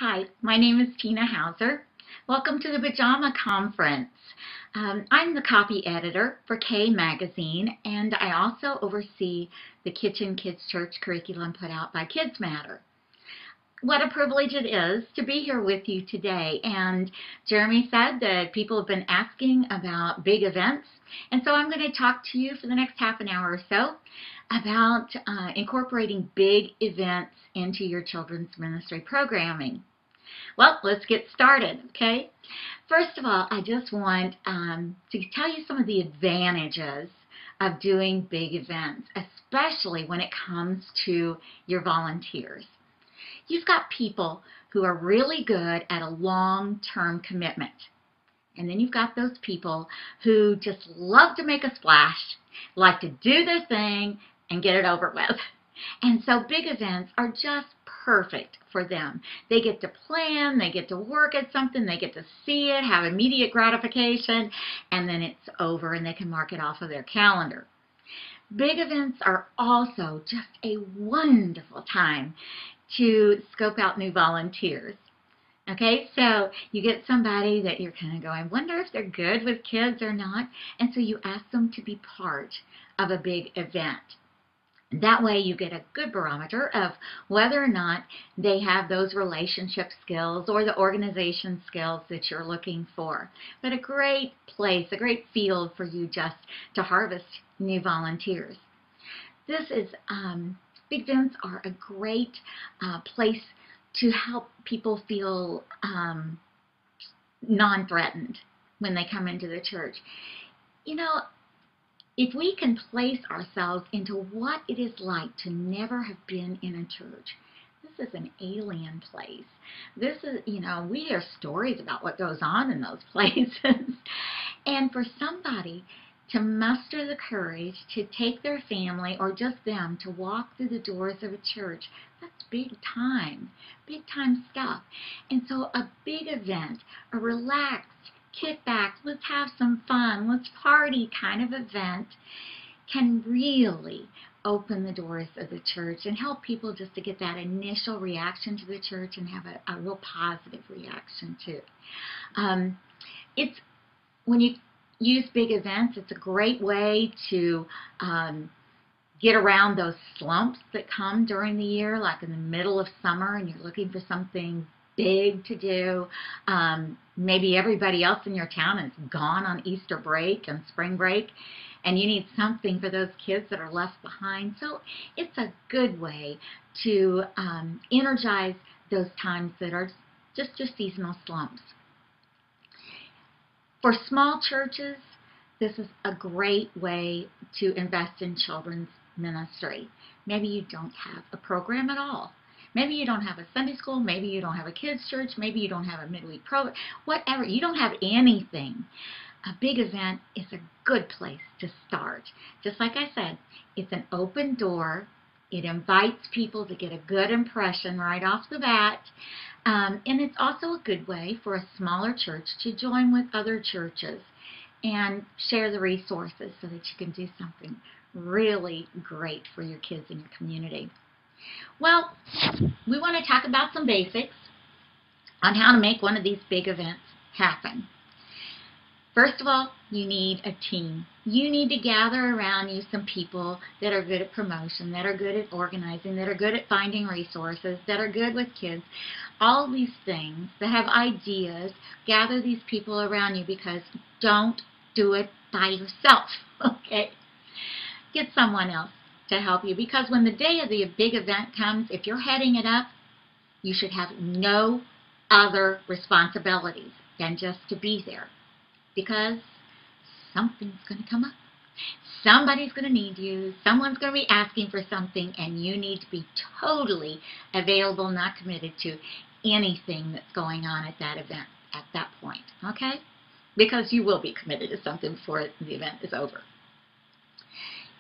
Hi, my name is Tina Hauser. Welcome to the Pajama Conference. I'm the copy editor for K Magazine, and I also oversee the Kitchen Kids Church curriculum put out by Kids Matter. What a privilege it is to be here with you today. And Jeremy said that people have been asking about big events, and so I'm going to talk to you for the next half an hour or so about incorporating big events into your children's ministry programming. Well, let's get started, okay? First of all, I just want to tell you some of the advantages of doing big events, especially when it comes to your volunteers. You've got people who are really good at a long-term commitment. And then you've got those people who just love to make a splash, like to do their thing and get it over with. And so big events are just perfect for them. They get to plan, they get to work at something, they get to see it, have immediate gratification, and then it's over and they can mark it off of their calendar. Big events are also just a wonderful time to scope out new volunteers. Okay, so you get somebody that you're kind of going, I wonder if they're good with kids or not, and so you ask them to be part of a big event. That way you get a good barometer of whether or not they have those relationship skills or the organization skills that you're looking for. But a great place, a great field for you just to harvest new volunteers. Big events are a great place to help people feel non-threatened when they come into the church. You know, if we can place ourselves into what it is like to never have been in a church, this is an alien place. This is, we hear stories about what goes on in those places. And for somebody to muster the courage to take their family or just them to walk through the doors of a church, that's big time stuff. And so a big event, a relaxed, kick back, let's have some fun, let's party kind of event can really open the doors of the church and help people just to get that initial reaction to the church and have a real positive reaction too. When you use big events, it's a great way to get around those slumps that come during the year, like in the middle of summer and you're looking for something big to do. Maybe everybody else in your town is gone on Easter break and spring break, and you need something for those kids that are left behind. So it's a good way to energize those times that are just your seasonal slumps. For small churches, this is a great way to invest in children's ministry. Maybe you don't have a program at all. Maybe you don't have a Sunday school, maybe you don't have a kids' church, maybe you don't have a midweek program, whatever. You don't have anything. A big event is a good place to start. Just like I said, it's an open door. It invites people to get a good impression right off the bat. And it's also a good way for a smaller church to join with other churches and share the resources so that you can do something really great for your kids in your community. Well, we want to talk about some basics on how to make one of these big events happen. First of all, you need a team. You need to gather around you some people that are good at promotion, that are good at organizing, that are good at finding resources, that are good with kids. All these things, that have ideas, gather these people around you, because don't do it by yourself, okay? Get someone else to help you, because when the day of the big event comes, if you're heading it up, you should have no other responsibilities than just to be there, because something's going to come up. Somebody's going to need you. Someone's going to be asking for something, and you need to be totally available, not committed to anything that's going on at that event at that point, okay? Because you will be committed to something before the event is over.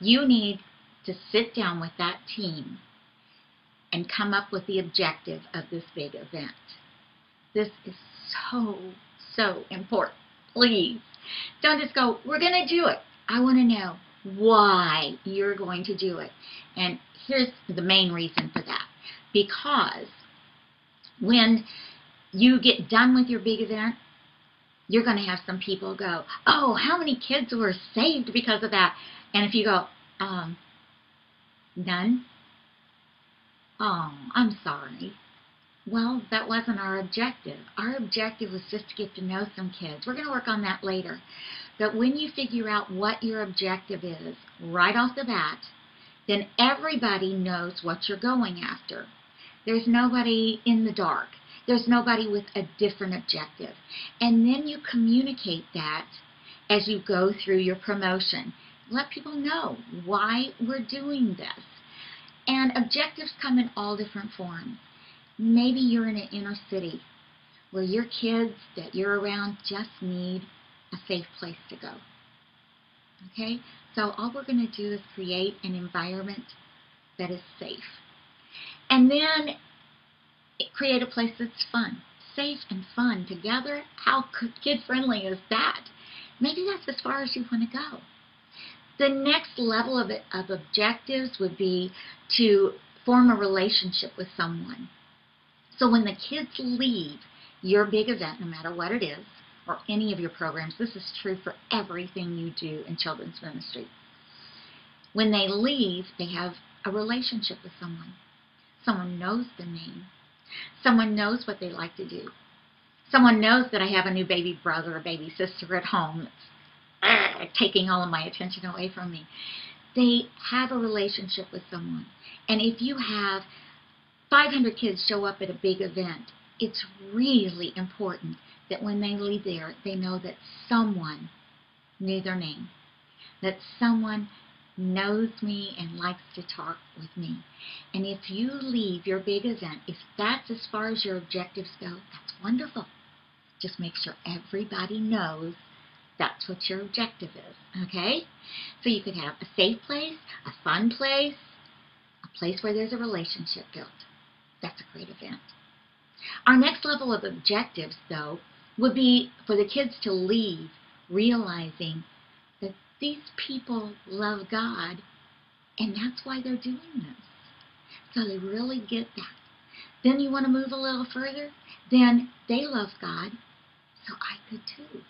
You need to sit down with that team and come up with the objective of this big event. This is so important. Please, don't just go, we're going to do it. I want to know why you're going to do it. And here's the main reason for that. Because When you get done with your big event, you're going to have some people go, oh, how many kids were saved because of that? And if you go, none? Oh, I'm sorry. Well, that wasn't our objective. Our objective was just to get to know some kids. We're going to work on that later. But when you figure out what your objective is right off the bat, then everybody knows what you're going after. There's nobody in the dark. There's nobody with a different objective. And then you communicate that as you go through your promotion. Let people know why we're doing this. And objectives come in all different forms. Maybe you're in an inner city where your kids that you're around just need a safe place to go. Okay? So all we're going to do is create an environment that is safe. And then create a place that's fun. Safe and fun together. How kid-friendly is that? Maybe that's as far as you want to go. The next level of objectives would be to form a relationship with someone. So when the kids leave your big event, no matter what it is, or any of your programs, this is true for everything you do in children's ministry. When they leave, they have a relationship with someone. Someone knows the name. Someone knows what they like to do. Someone knows that I have a new baby brother or baby sister at home that's taking all of my attention away from me. They have a relationship with someone. And if you have 500 kids show up at a big event, it's really important that when they leave there, they know that someone knew their name, that someone knows me and likes to talk with me. And if you leave your big event, if that's as far as your objectives go, that's wonderful. Just make sure everybody knows that's what your objective is, okay? So you could have a safe place, a fun place, a place where there's a relationship built. That's a great event. Our next level of objectives, though, would be for the kids to leave realizing that these people love God, and that's why they're doing this. So they really get that. Then you want to move a little further? Then they love God, so I could too.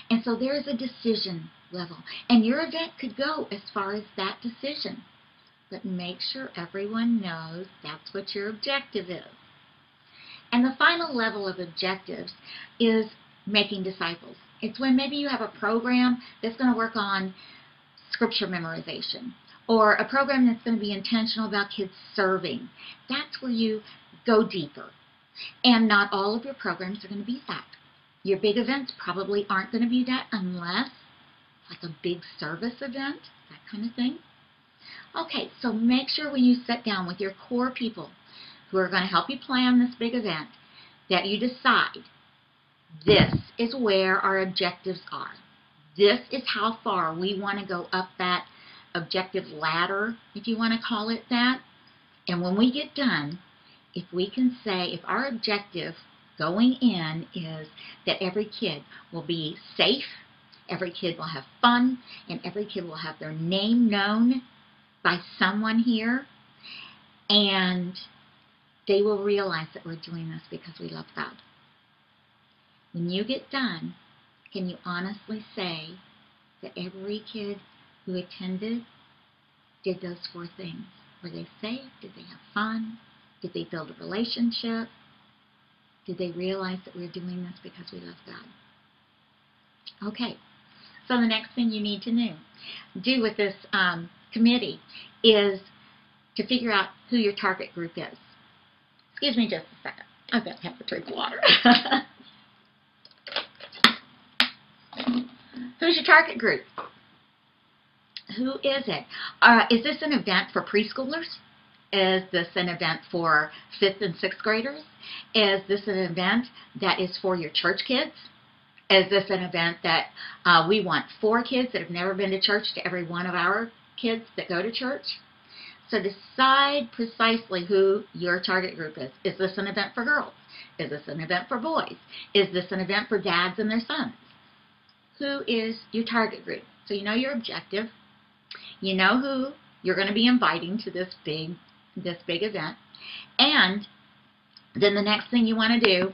And so there's a decision level. And your event could go as far as that decision. But make sure everyone knows that's what your objective is. And the final level of objectives is making disciples. It's when maybe you have a program that's going to work on scripture memorization, or a program that's going to be intentional about kids serving. That's where you go deeper. And not all of your programs are going to be that. Your big events probably aren't going to be that unless like a big service event, that kind of thing. Okay, so make sure when you sit down with your core people who are going to help you plan this big event that you decide this is where our objectives are. This is how far we want to go up that objective ladder, if you want to call it that. And when we get done, if we can say, if our objective going in is that every kid will be safe, every kid will have fun, and every kid will have their name known by someone here, and they will realize that we're doing this because we love God. When you get done, can you honestly say that every kid who attended did those 4 things? Were they safe? Did they have fun? Did they build a relationship? Did they realize that we're doing this because we love God? Okay, so the next thing you need to do with this committee is to figure out who your target group is. Excuse me just a second. I've got to have a drink of water. Who's your target group? Who is it? Is this an event for preschoolers? Is this an event for 5th and 6th graders? Is this an event that is for your church kids? Is this an event that we want 4 kids that have never been to church to every one of our kids that go to church? So decide precisely who your target group is. Is this an event for girls? Is this an event for boys? Is this an event for dads and their sons? Who is your target group? So you know your objective. You know who you're going to be inviting to this big event. And Then the next thing you want to do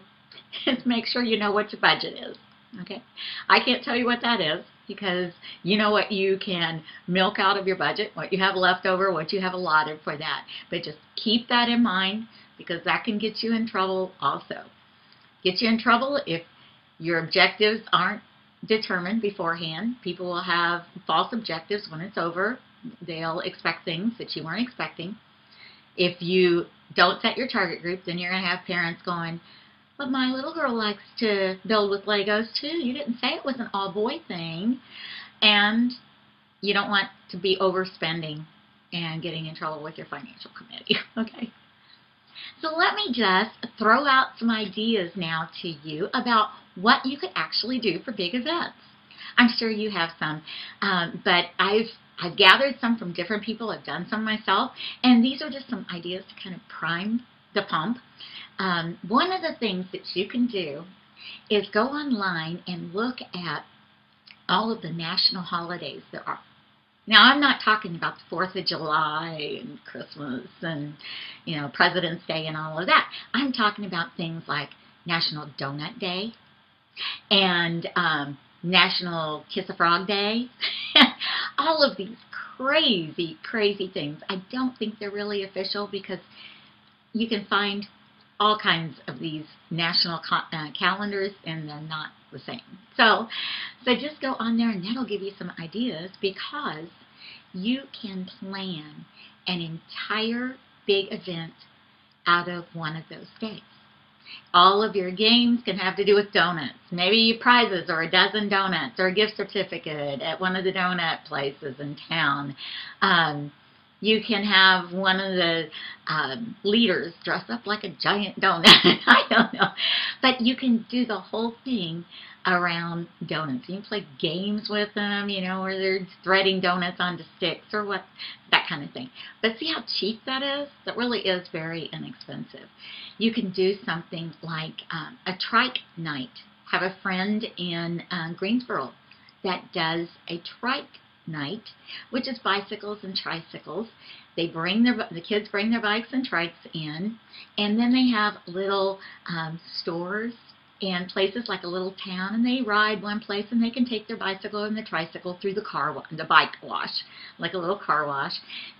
is make sure you know what your budget is. Okay, I can't tell you what that is because you know what you can milk out of your budget, what you have left over, what you have allotted for that. But just keep that in mind because that can get you in trouble also. Get you in trouble if your objectives aren't determined beforehand. People will have false objectives when it's over. They'll expect things that you weren't expecting. If you don't set your target group, then you're going to have parents going, but my little girl likes to build with Legos too. You didn't say it was an all-boy thing. And you don't want to be overspending and getting in trouble with your financial committee. Okay? So let me just throw out some ideas now to you about what you could actually do for big events. I'm sure you have some, but I've gathered some from different people. I've done some myself, and these are just some ideas to kind of prime the pump. One of the things that you can do is go online and look at all of the national holidays there are. Now, I'm not talking about the 4th of July and Christmas and, President's Day and all of that. I'm talking about things like National Donut Day and National Kiss a Frog Day. All of these crazy, crazy things. I don't think they're really official because you can find all kinds of these national calendars and they're not the same. So just go on there and that'll give you some ideas because you can plan an entire big event out of one of those days. All of your games can have to do with donuts. Maybe prizes or a dozen donuts or a gift certificate at one of the donut places in town. You can have one of the leaders dress up like a giant donut. I don't know. But you can do the whole thing around donuts. You can play games with them, where they're threading donuts onto sticks or that kind of thing. But see how cheap that is? That really is very inexpensive. You can do something like a trike night. Have a friend in Greensboro that does a trike night, which is bicycles and tricycles. The kids bring their bikes and trikes in, and then they have little stores and places like a little town, and they ride one place and they can take their bicycle and the tricycle through the bike wash, like a little car wash.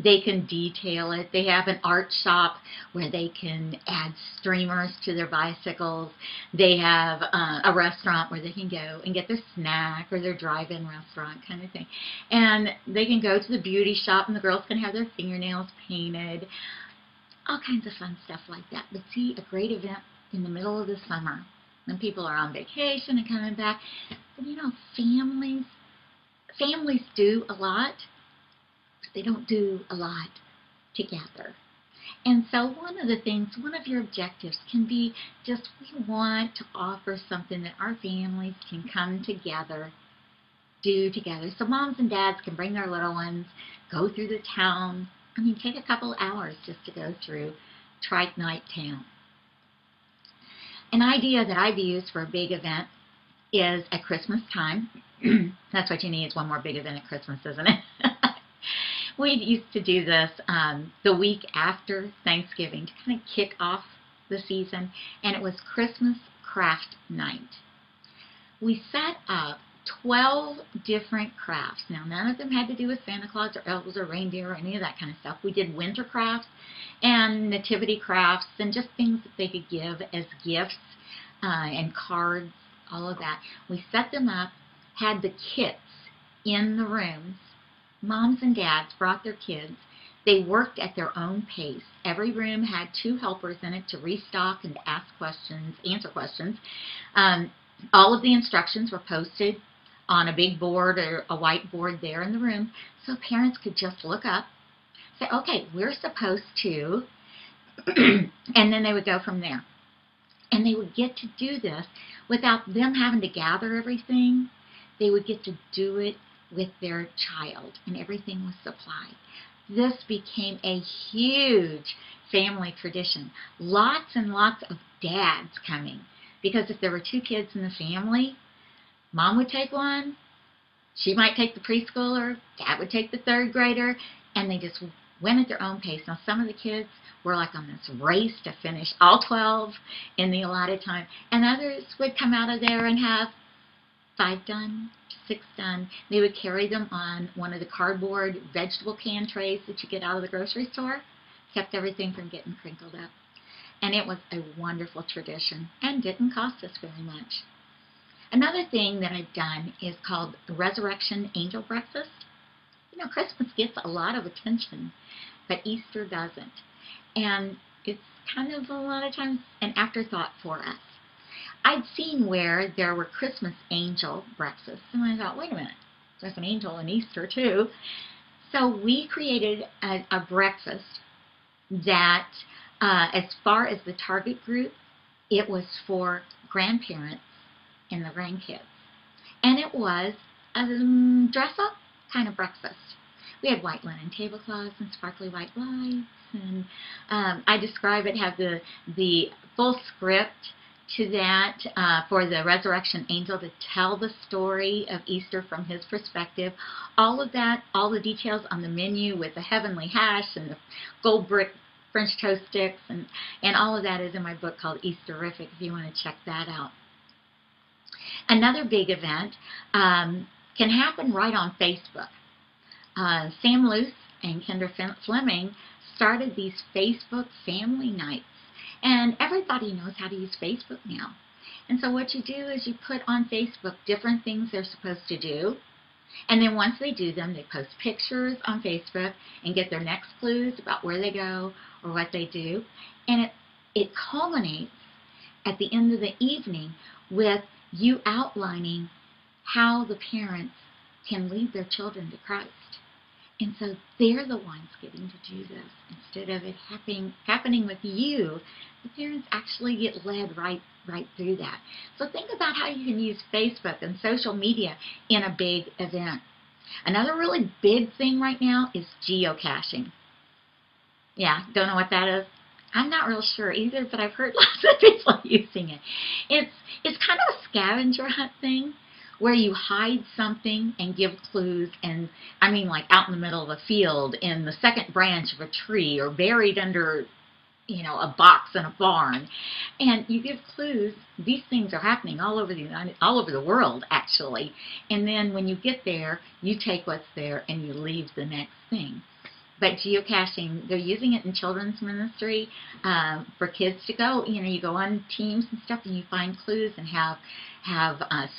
They can detail it. They have an art shop where they can add streamers to their bicycles. They have a restaurant where they can go and get their snack or their drive-in restaurant kind of thing. And they can go to the beauty shop and the girls can have their fingernails painted. All kinds of fun stuff like that. But see, a great event in the middle of the summer when people are on vacation and coming back. But families do a lot, but they don't do a lot together. And so one of your objectives can be just we want to offer something that our families can come together, do together. So moms and dads can bring their little ones, go through the town. Take a couple hours just to go through Trike Night Town. An idea that I've used for a big event is at Christmas time. That's what you need is one more big event at Christmas, isn't it? We used to do this the week after Thanksgiving to kind of kick off the season, and it was Christmas Craft Night. We set up 12 different crafts. Now, none of them had to do with Santa Claus or elves or reindeer or any of that kind of stuff. We did winter crafts and nativity crafts and just things that they could give as gifts and cards, all of that. We set them up, had the kits in the rooms. Moms and dads brought their kids. They worked at their own pace. Every room had 2 helpers in it to restock and to ask questions, answer questions. All of the instructions were posted on a big board or a whiteboard there in the room, so parents could just look up, say, okay, we're supposed to, and then they would go from there. And they would get to do this without them having to gather everything. They would get to do it with their child, and everything was supplied. This became a huge family tradition. Lots and lots of dads coming, because if there were 2 kids in the family, mom would take one, she might take the preschooler, dad would take the 3rd grader, and they just went at their own pace. Now, some of the kids were like on this race to finish all 12 in the allotted time, and others would come out of there and have 5 done, 6 done. They would carry them on one of the cardboard vegetable can trays that you get out of the grocery store. Kept everything from getting crinkled up. And it was a wonderful tradition and didn't cost us very much. Another thing that I've done is called the Resurrection Angel Breakfast. You know, Christmas gets a lot of attention, but Easter doesn't. And it's kind of a lot of times an afterthought for us. I'd seen where there were Christmas angel breakfasts, and I thought, wait a minute, there's an angel in Easter too. So we created a breakfast that, as far as the target group, it was for grandparents and the grandkids. And it was a dress-up kind of breakfast. We had white linen tablecloths and sparkly white lights, and I describe it, have the full script to that for the resurrection angel to tell the story of Easter from his perspective. All of that, all the details on the menu with the heavenly hash and the gold brick French toast sticks, and all of that is in my book called Easterific if you want to check that out. Another big event can happen right on Facebook. Sam Luce and Kendra Fleming started these Facebook family nights. And everybody knows how to use Facebook now. And so what you do is you put on Facebook different things they're supposed to do. And then once they do them, they post pictures on Facebook and get their next clues about where they go or what they do. And it culminates at the end of the evening with you outlining how the parents can lead their children to Christ. And so they're the ones getting to do this. Instead of it happening with you, the parents actually get led right through that. So think about how you can use Facebook and social media in a big event. Another really big thing right now is geocaching. Yeah, don't know what that is? I'm not real sure either, but I've heard lots of people using it. It's kind of a scavenger hunt thing, where you hide something and give clues, and I mean like out in the middle of a field, in the second branch of a tree, or buried under, you know, a box in a barn, and you give clues. These things are happening all over the world actually, and then when you get there, you take what's there and you leave the next thing. But geocaching, they're using it in children's ministry for kids to go. You know, you go on teams and stuff, and you find clues and have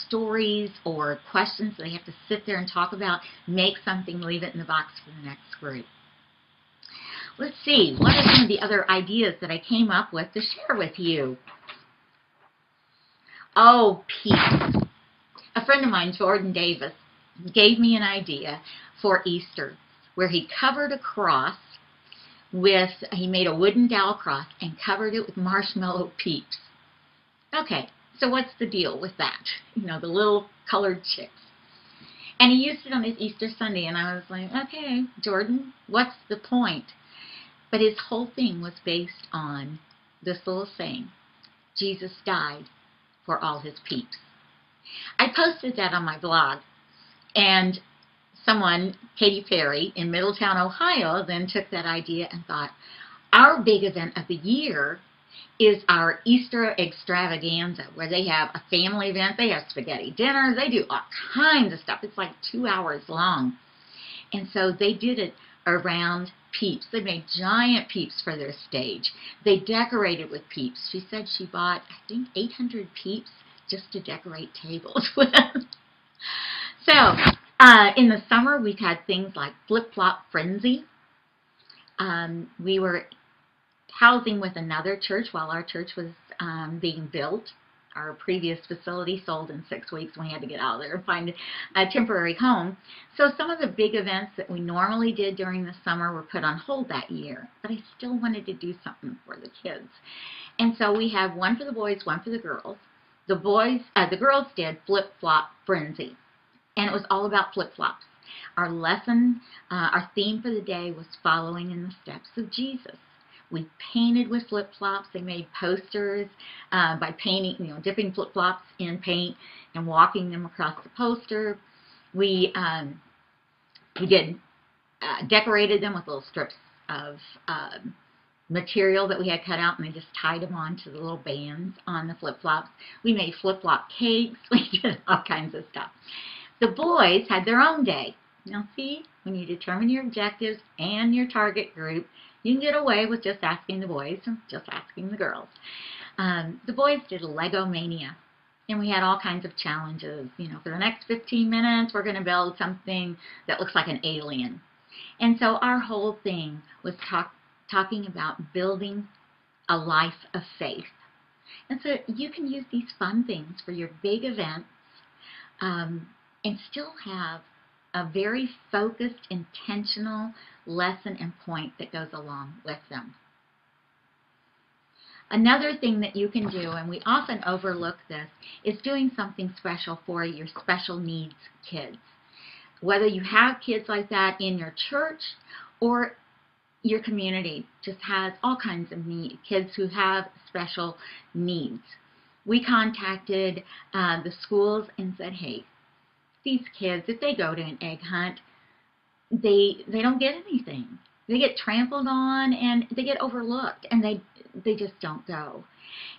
stories or questions that they have to sit there and talk about. Make something, leave it in the box for the next group. Let's see, what are some of the other ideas that I came up with to share with you? Oh, peace. A friend of mine, Jordan Davis, gave me an idea for Easter, where he covered a cross he made a wooden dowel cross and covered it with marshmallow peeps. Okay, so what's the deal with that? You know, the little colored chicks. And he used it on his Easter Sunday, and I was like, okay, Jordan, what's the point? But his whole thing was based on this little saying, Jesus died for all his peeps. I posted that on my blog, and someone, Katy Perry, in Middletown, Ohio, then took that idea and thought, our big event of the year is our Easter Extravaganza, where they have a family event, they have spaghetti dinners, they do all kinds of stuff. It's like 2 hours long. And so they did it around peeps. They made giant peeps for their stage. They decorated with peeps. She said she bought, I think, 800 peeps just to decorate tables with. So, in the summer, we've had things like Flip-Flop Frenzy. We were housing with another church while our church was being built. Our previous facility sold in 6 weeks, and we had to get out of there and find a temporary home. So some of the big events that we normally did during the summer were put on hold that year, but I still wanted to do something for the kids. And so we have one for the boys, one for the girls. The girls did Flip-Flop Frenzy, and it was all about flip-flops. Our lesson, our theme for the day was following in the steps of Jesus. We painted with flip-flops. They made posters by painting, dipping flip-flops in paint and walking them across the poster. We decorated them with little strips of material that we had cut out, and they just tied them onto the little bands on the flip-flops. We made flip-flop cakes. We did all kinds of stuff. The boys had their own day. Now see, when you determine your objectives and your target group, you can get away with just asking the boys and just asking the girls. The boys did Lego Mania, and we had all kinds of challenges. You know, for the next 15 minutes, we're going to build something that looks like an alien. And so our whole thing was talking about building a life of faith. And so you can use these fun things for your big events and still have a very focused, intentional lesson and point that goes along with them. Another thing that you can do, and we often overlook this, is doing something special for your special needs kids. Whether you have kids like that in your church or your community just has all kinds of kids who have special needs. We contacted the schools and said, hey, these kids, if they go to an egg hunt, they don't get anything. They get trampled on and they get overlooked, and they just don't go.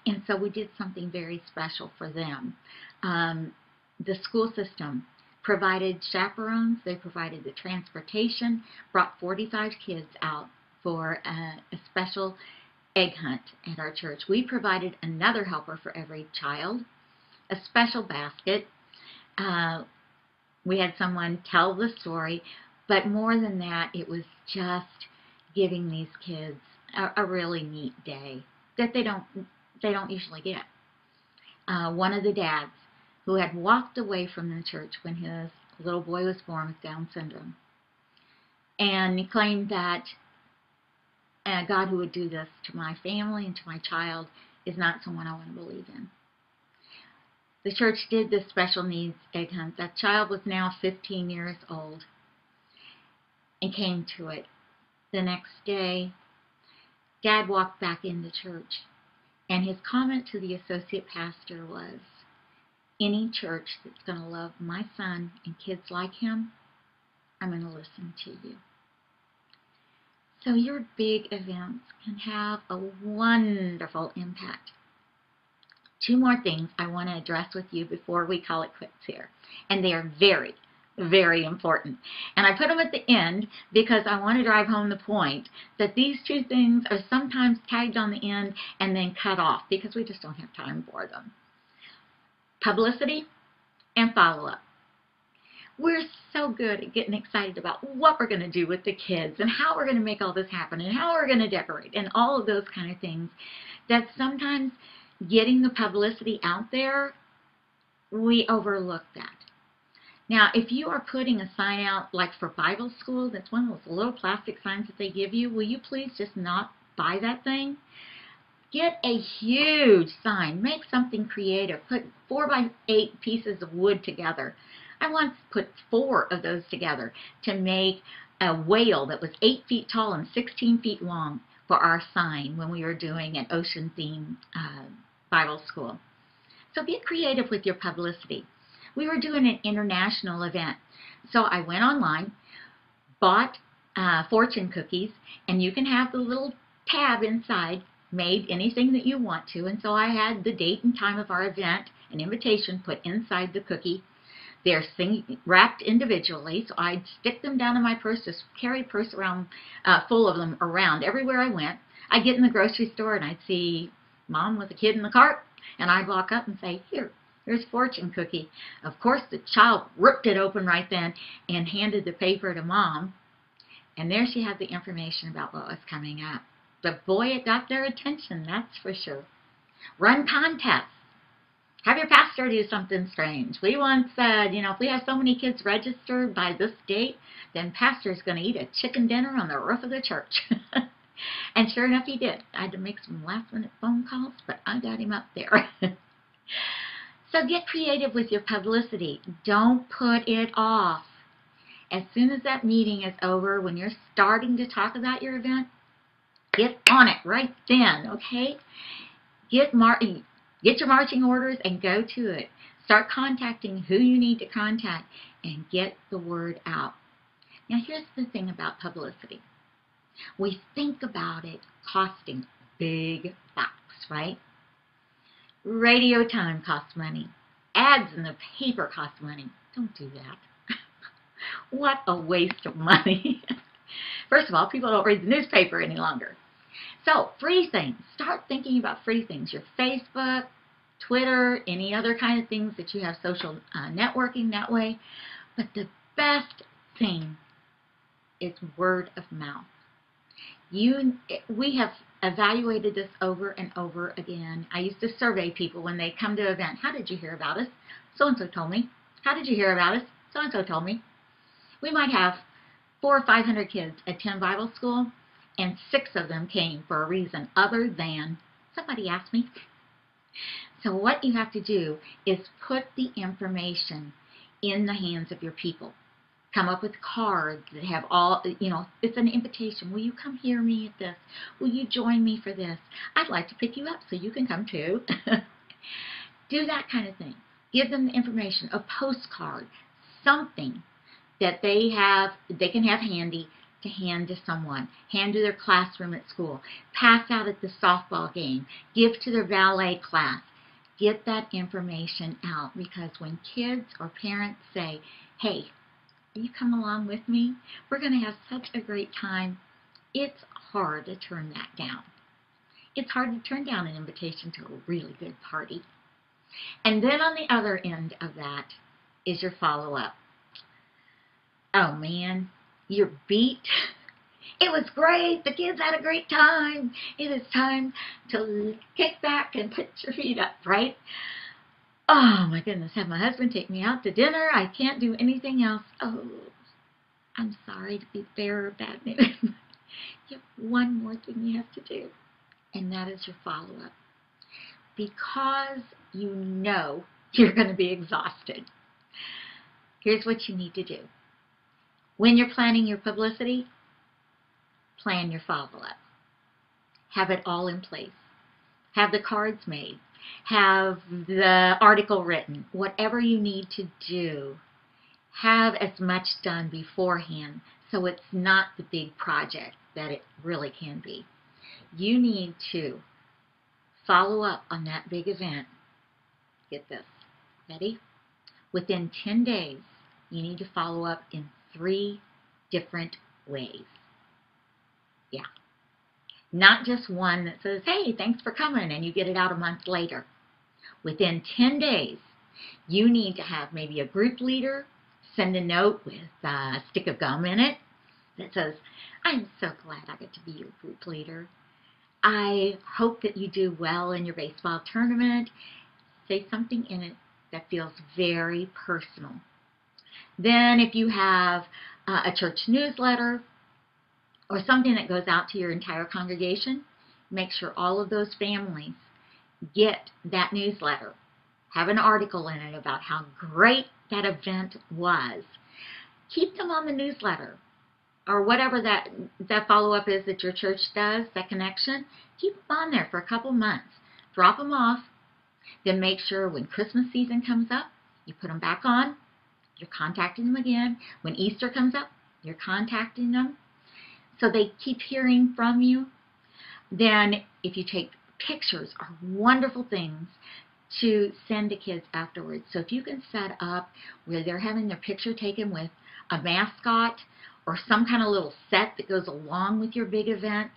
And so we did something very special for them. The school system provided chaperones. They provided the transportation, brought 45 kids out for a special egg hunt at our church. We provided another helper for every child, a special basket. We had someone tell the story, but more than that, it was just giving these kids a really neat day that they don't usually get. One of the dads who had walked away from the church when his little boy was born with Down syndrome, and he claimed that God, who would do this to my family and to my child, is not someone I want to believe in. The church did this special needs egg hunt. That child was now 15 years old and came to it. The next day, Dad walked back into church, and his comment to the associate pastor was, any church that's going to love my son and kids like him, I'm going to listen to you. So your big events can have a wonderful impact. Two more things I want to address with you before we call it quits here. And they are very, very important. And I put them at the end because I want to drive home the point that these two things are sometimes tagged on the end and then cut off because we just don't have time for them. Publicity and follow-up. We're so good at getting excited about what we're going to do with the kids and how we're going to make all this happen and how we're going to decorate and all of those kind of things that sometimes getting the publicity out there, we overlook that. Now, if you are putting a sign out like for Bible school, that's one of those little plastic signs that they give you, will you please just not buy that thing? Get a huge sign. Make something creative. Put 4 by 8 pieces of wood together. I once put 4 of those together to make a whale that was 8 feet tall and 16 feet long for our sign when we were doing an ocean-themed Bible school. So get creative with your publicity. We were doing an international event, so I went online, bought fortune cookies, and you can have the little tab inside, made anything that you want to, and so I had the date and time of our event, an invitation put inside the cookie. They're wrapped individually, so I'd stick them down in my purse, just carry a purse around full of them around everywhere I went. I'd get in the grocery store and I'd see Mom with a kid in the cart, and I'd walk up and say, here's a fortune cookie. Of course, the child ripped it open right then and handed the paper to Mom, and there she had the information about what was coming up. But boy, it got their attention, that's for sure. Run contests. Have your pastor do something strange. We once said, if we have so many kids registered by this date, then pastor's going to eat a chicken dinner on the roof of the church. And sure enough, he did. I had to make some last-minute phone calls, but I got him up there. So get creative with your publicity. Don't put it off. As soon as that meeting is over, when you're starting to talk about your event, get on it right then, okay? Get your marching orders and go to it. Start contacting who you need to contact and get the word out. Now, here's the thing about publicity. We think about it costing big bucks, right? Radio time costs money. Ads in the paper cost money. Don't do that. What a waste of money. First of all, people don't read the newspaper any longer. So, free things. Start thinking about free things. Your Facebook, Twitter, any other kind of things that you have social networking that way. But the best thing is word of mouth. We have evaluated this over and over again. I used to survey people when they come to an event. How did you hear about us? So-and-so told me. How did you hear about us? So-and-so told me. We might have 400 or 500 kids attend Bible school, and 6 of them came for a reason other than somebody asked me. So what you have to do is put the information in the hands of your people. Come up with cards that have all, it's an invitation. Will you come hear me at this? Will you join me for this? I'd like to pick you up so you can come too. Do that kind of thing. Give them the information, a postcard, something that they can have handy to hand to someone, hand to their classroom at school, pass out at the softball game, give to their ballet class. Get that information out, because when kids or parents say, hey, will you come along with me? We're going to have such a great time. It's hard to turn that down. It's hard to turn down an invitation to a really good party. And then on the other end of that is your follow-up. Oh man, you're beat. It was great. The kids had a great time. It is time to kick back and put your feet up, right? Oh my goodness, have my husband take me out to dinner. I can't do anything else. Oh, I'm sorry to be the bearer of bad news. You have one more thing you have to do, and that is your follow-up. Because you know you're going to be exhausted. Here's what you need to do. When you're planning your publicity, plan your follow-up. Have it all in place. Have the cards made. Have the article written. Whatever you need to do, have as much done beforehand so it's not the big project that it really can be. You need to follow up on that big event. Get this. Ready? Within 10 days, you need to follow up in 3 different ways. Yeah. Not just one that says, hey, thanks for coming, and you get it out a month later. Within 10 days, you need to have maybe a group leader send a note with a stick of gum in it that says, I'm so glad I get to be your group leader. I hope that you do well in your baseball tournament. Say something in it that feels very personal. Then if you have a church newsletter or something that goes out to your entire congregation, make sure all of those families get that newsletter. Have an article in it about how great that event was. Keep them on the newsletter, or whatever that follow-up is that your church does, that connection. Keep them on there for a couple months. Drop them off. Then make sure when Christmas season comes up, you put them back on. You're contacting them again. When Easter comes up, you're contacting them. So they keep hearing from you. Then if you take pictures, are wonderful things to send to kids afterwards. So if you can set up where they're having their picture taken with a mascot or some kind of little set that goes along with your big event,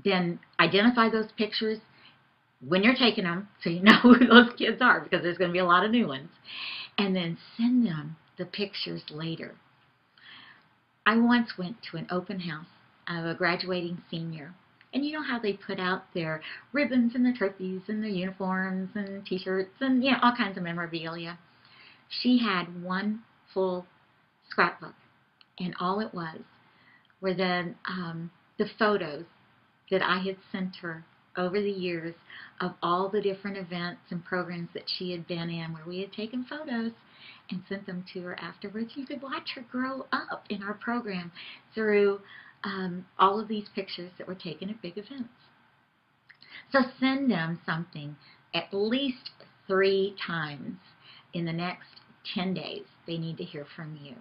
then identify those pictures when you're taking them so you know who those kids are, because there's going to be a lot of new ones. And then send them the pictures later. I once went to an open house of a graduating senior. And you know how they put out their ribbons and their trophies and their uniforms and t-shirts and all kinds of memorabilia. She had one full scrapbook, and all it was were the photos that I had sent her over the years of all the different events and programs that she had been in where we had taken photos and sent them to her afterwards. You could watch her grow up in our program through all of these pictures that were taken at big events. So send them something at least 3 times in the next 10 days. They need to hear from you.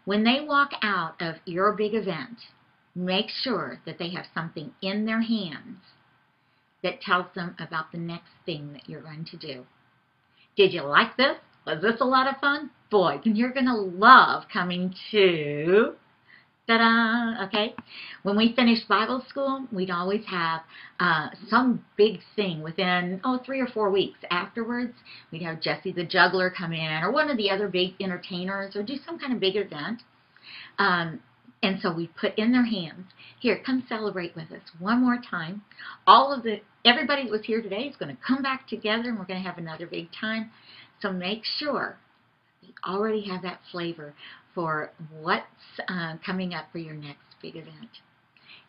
When they walk out of your big event, make sure that they have something in their hands that tells them about the next thing that you're going to do. Did you like this? Was this a lot of fun? Boy, then you're going to love coming to, ta-da, okay? When we finished Bible school, we'd always have some big thing within, 3 or 4 weeks afterwards. We'd have Jesse the Juggler come in, or one of the other big entertainers, or do some kind of big event. And so we put in their hands, here, come celebrate with us one more time. Everybody that was here today is going to come back together, and we're going to have another big time. So make sure you already have that flavor for what's coming up for your next big event.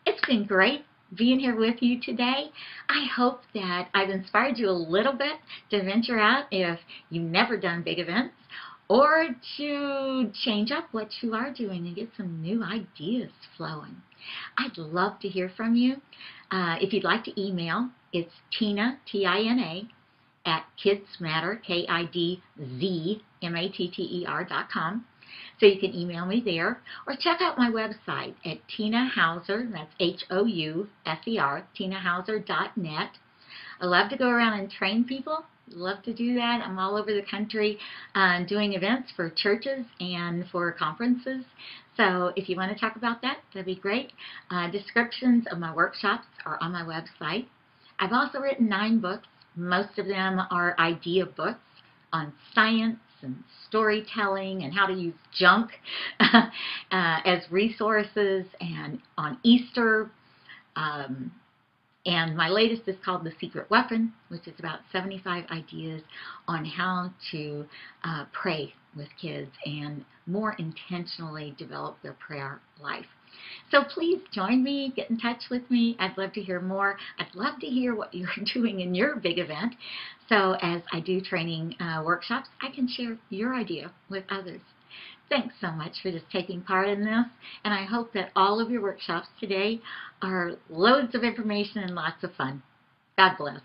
It's been great being here with you today. I hope that I've inspired you a little bit to venture out if you've never done big events, or to change up what you are doing and get some new ideas flowing. I'd love to hear from you. If you'd like to email, it's Tina, T-I-N-A, at kidsmatter, KIDZMATTER.com. So you can email me there, or check out my website at Tina Hauser, that's H-O-U-S-E-R, tinahauser.net. I love to go around and train people. Love to do that. I'm all over the country doing events for churches and for conferences. So if you want to talk about that, that'd be great. Descriptions of my workshops are on my website. I've also written 9 books. Most of them are idea books on science and storytelling and how to use junk as resources, and on Easter. And my latest is called The Secret Weapon, which is about 75 ideas on how to pray with kids and more intentionally develop their prayer life. So please join me, get in touch with me. I'd love to hear more. I'd love to hear what you're doing in your big event. So as I do training workshops, I can share your idea with others. Thanks so much for just taking part in this, and I hope that all of your workshops today are loads of information and lots of fun. God bless.